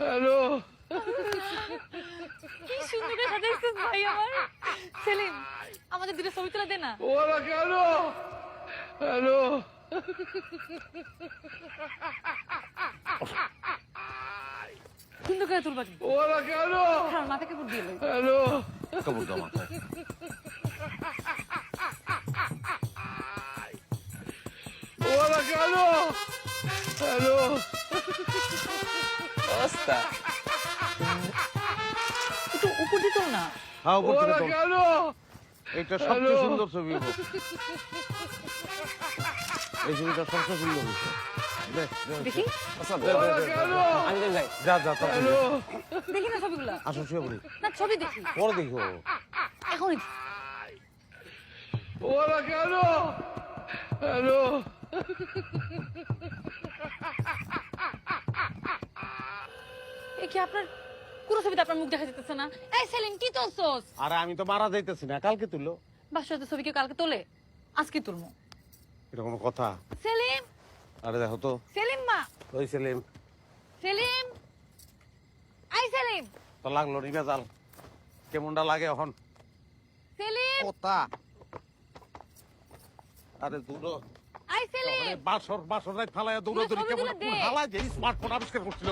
Hello কি সুন্দর করে সাজাইছিস ভাই আমার। সেলিম, আমাদের দুটো ছবি তুলে দে না। ওরা কেন? হ্যালো সুন্দর করে তুলবা কিন্তু। ওরা কেন? কারণ মাথাকে পুর দিয়ে লই। হ্যালো কাপড় দাও মাথায়। ওরা কেন? হ্যালো অবস্থা একটু উপর দিত না। হ্যাঁ উপর থেকে ওরা তোল। কেন? এটা সবচেয়ে সুন্দর ছবি হবো। এই ছবিটা সবচেয়ে সুন্দর হচ্ছে। দে, দে, দেখি আচ্ছা, দে, দে, দে, দে, দে। আমি যাই যা যা তাড়াতাড়ি হ্যালো দে। দেখি না ছবিগুলা। আসো শুয়ে পড়ি না ছবি দেখি পরে দেখো। এখনই। ওরা কেন? হ্যালো এ কি আপনার পুরো ছবিতে আপনার মুখ দেখা যেতেছে না? এই সেলিম কি তুলছস? আরে আমি তো মারা যাইতেছি না, কালকে তুলো। বাসাতে ছবি কি কালকে তোলে? আজকে তুলমু। এটা কোনো কথা? সেলিম, আরে দেখো তো। সেলিম মা, ওই সেলিম সেলিম, আই সেলিম, তো লাগলো নি বেজাল, কেমনটা লাগে এখন সেলিম, কথা? আরে দূরো আই সেলিম। বাসর বাসর রাত ফালাইয়া দৌড়াদৌড়ি ছবি কেমন তুলে দে। হালা যে স্মার্টফোন আবিষ্কার করছিল